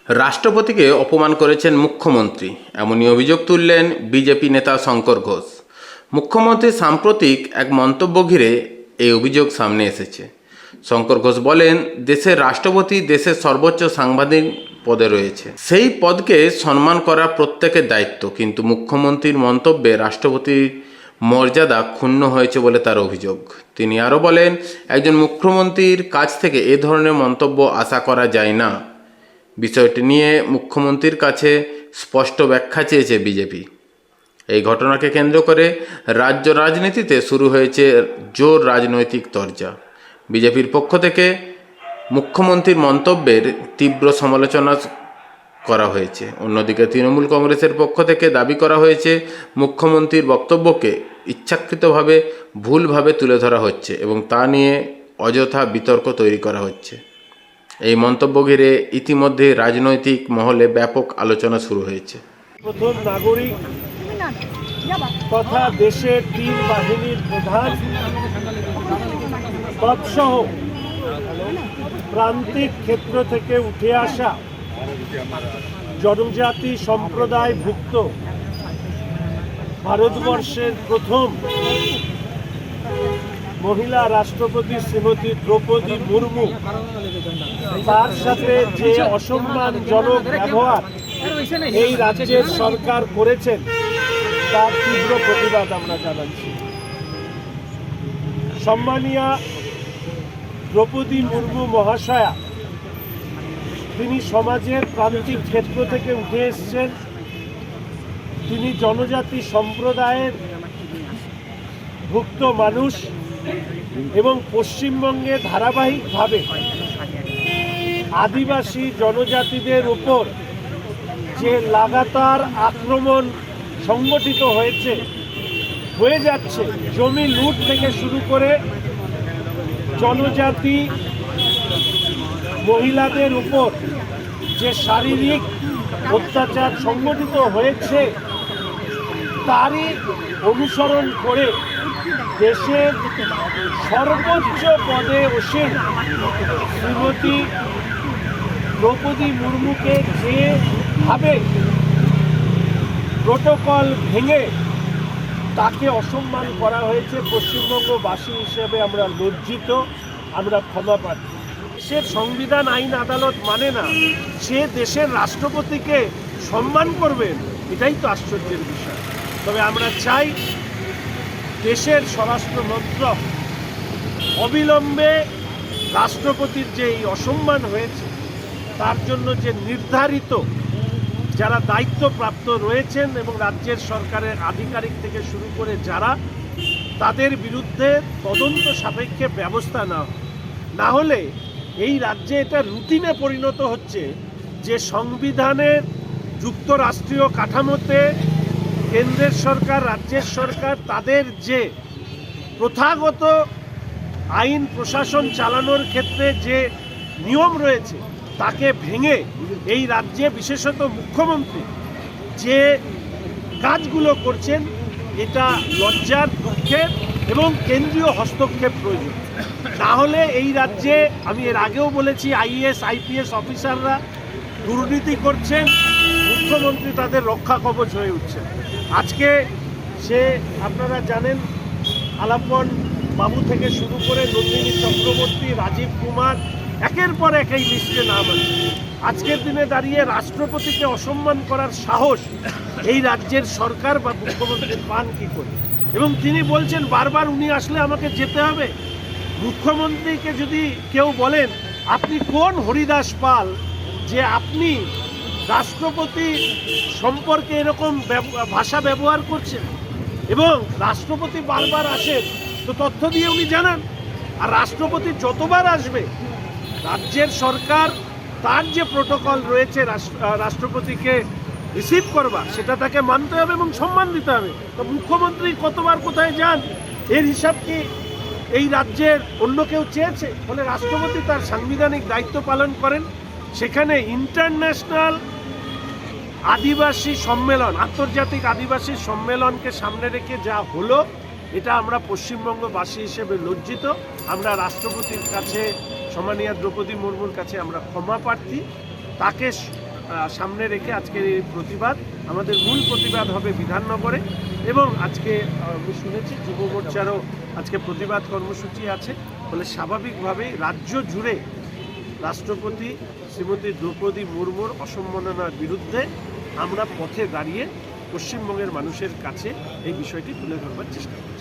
রাষ্ট্রপতিকে অপমান করেছেন মুখ্যমন্ত্রী, এমনই অভিযোগ তুললেন বিজেপি নেতা শঙ্কর ঘোষ। মুখ্যমন্ত্রীর সাম্প্রতিক এক মন্তব্য ঘিরে এই অভিযোগ সামনে এসেছে। শঙ্কর ঘোষ বলেন, দেশের রাষ্ট্রপতি দেশের সর্বোচ্চ সাংবিধানিক পদে রয়েছে, সেই পদকে সম্মান করা প্রত্যেকের দায়িত্ব, কিন্তু মুখ্যমন্ত্রীর মন্তব্যে রাষ্ট্রপতির মর্যাদা ক্ষুণ্ণ হয়েছে বলে তার অভিযোগ। তিনি আরও বলেন, একজন মুখ্যমন্ত্রীর কাছ থেকে এ ধরনের মন্তব্য আশা করা যায় না। বিষয়টি নিয়ে মুখ্যমন্ত্রীর কাছে স্পষ্ট ব্যাখ্যা চেয়েছে বিজেপি। এই ঘটনাকে কেন্দ্র করে রাজ্য রাজনীতিতে শুরু হয়েছে জোর রাজনৈতিক তরজা। বিজেপির পক্ষ থেকে মুখ্যমন্ত্রীর মন্তব্যের তীব্র সমালোচনা করা হয়েছে। অন্যদিকে তৃণমূল কংগ্রেসের পক্ষ থেকে দাবি করা হয়েছে, মুখ্যমন্ত্রীর বক্তব্যকে ইচ্ছাকৃতভাবে ভুলভাবে তুলে ধরা হচ্ছে এবং তা নিয়ে অযথা বিতর্ক তৈরি করা হচ্ছে। এই মন্তব্য ঘিরে ইতিমধ্যে রাজনৈতিক মহলে ব্যাপক আলোচনা শুরু হয়েছে। প্রথম নাগরিক তথা দেশের 3 বাহিনীর প্রধান তৎসহ প্রান্তিক ক্ষেত্র থেকে উঠে আসা জনজাতি সম্প্রদায়ভুক্ত ভারতবর্ষের প্রথম মহিলা রাষ্ট্রপতি শ্রীমতী দ্রৌপদী মুর্মু, তার সাথে যে অসম্মানজনক ব্যবহার এই রাজ্যের সরকার করেছেন তার তীব্র প্রতিবাদ আমরা জানাচ্ছি। সম্মানীয়া দ্রৌপদী মুর্মু মহাশয়া, তিনি সমাজের প্রান্তিক ক্ষেত্র থেকে উঠে এসেছেন। তিনি জনজাতি সম্প্রদায়ের ভুক্ত মানুষ এবং পশ্চিমবঙ্গে ধারাবাহিকভাবে আদিবাসী জনজাতিদের উপর যে লাগাতার আক্রমণ সংগঠিত হয়ে যাচ্ছে, জমি লুট থেকে শুরু করে জনজাতি মহিলাদের উপর যে শারীরিক অত্যাচার সংগঠিত হয়েছে, তারই অনুসরণ করে দেশের সর্বোচ্চ পদে বসে শ্রীমতী দ্রৌপদী মুর্মুকে যেভাবে প্রোটোকল ভেঙে তাকে অসম্মান করা হয়েছে, পশ্চিমবঙ্গবাসী হিসেবে আমরা লজ্জিত, আমরা ক্ষমা প্রার্থী। দেশের সংবিধান, আইন, আদালত মানে না, সে দেশের রাষ্ট্রপতিকে সম্মান করবেন, এটাই তো আশ্চর্যের বিষয়। তবে আমরা চাই দেশের স্বরাষ্ট্র মন্ত্রক অবিলম্বে রাষ্ট্রপতির যে এই অসম্মান হয়েছে তার জন্য যে নির্ধারিত যারা দায়িত্বপ্রাপ্ত রয়েছেন এবং রাজ্যের সরকারের আধিকারিক থেকে শুরু করে যারা, তাদের বিরুদ্ধে তদন্ত সাপেক্ষে ব্যবস্থা না হলে এই রাজ্যে এটা রুটিনে পরিণত হচ্ছে যে সংবিধানের যুক্তরাষ্ট্রীয় কাঠামোতে কেন্দ্রের সরকার, রাজ্যের সরকার তাদের যে প্রথাগত আইন প্রশাসন চালানোর ক্ষেত্রে যে নিয়ম রয়েছে তাকে ভেঙে এই রাজ্যে বিশেষত মুখ্যমন্ত্রী যে কাজগুলো করছেন, এটা লজ্জার, দুঃখের এবং কেন্দ্রীয় হস্তক্ষেপ প্রয়োজন। না হলে এই রাজ্যে, আমি এর আগেও বলেছি, আইএএস আইপিএস অফিসাররা দুর্নীতি করছেন, মুখ্যমন্ত্রী তাদের রক্ষা কবচ হয়ে উঠছেন। আজকে আপনারা জানেন, আলাপন বাবু থেকে শুরু করে নন্দিনী চক্রবর্তী, রাজীব কুমার, একের পর এক এই লিস্টে নাম আছে। আজকের দিনে দাঁড়িয়ে রাষ্ট্রপতিকে অসম্মান করার সাহস এই রাজ্যের সরকার বা মুখ্যমন্ত্রী পান কি করে? এবং তিনি বলছেন বারবার, উনি আসলে আমাকে যেতে হবে। মুখ্যমন্ত্রীকে যদি কেউ বলেন, আপনি কোন হরিদাস পাল যে আপনি রাষ্ট্রপতি সম্পর্কে এরকম ভাষা ব্যবহার করছেন? এবং রাষ্ট্রপতি বারবার আসেন তো তথ্য দিয়ে উনি জানান, আর রাষ্ট্রপতি যতবার আসবে রাজ্যের সরকার তার যে প্রোটোকল রয়েছে রাষ্ট্রপতিকে রিসিভ করবার, সেটা তাকে মানতে হবে এবং সম্মান দিতে হবে। তো মুখ্যমন্ত্রী কতবার কোথায় যান, এর হিসাব কি এই রাজ্যের অন্য কেউ চেয়েছে? ফলে রাষ্ট্রপতি তার সাংবিধানিক দায়িত্ব পালন করেন। সেখানে ইন্টারন্যাশনাল আদিবাসী সম্মেলন, আন্তর্জাতিক আদিবাসী সম্মেলনকে সামনে রেখে যা হলো, এটা আমরা পশ্চিমবঙ্গবাসী হিসেবে লজ্জিত। আমরা রাষ্ট্রপতির কাছে, সম্মানীয় দ্রৌপদী মুর্মুর কাছে আমরা ক্ষমা প্রার্থী। তাকে সামনে রেখে আজকের এই প্রতিবাদ। আমাদের মূল প্রতিবাদ হবে বিধাননগরে, এবং আজকে আমি শুনেছি যুব মোর্চারও আজকে প্রতিবাদ কর্মসূচি আছে। ফলে স্বাভাবিকভাবেই রাজ্য জুড়ে রাষ্ট্রপতি শ্রীমতী দ্রৌপদী মুর্মুর অসম্মাননার বিরুদ্ধে আমরা পথে দাঁড়িয়ে পশ্চিমবঙ্গের মানুষের কাছে এই বিষয়টি তুলে ধরবার চেষ্টা করি।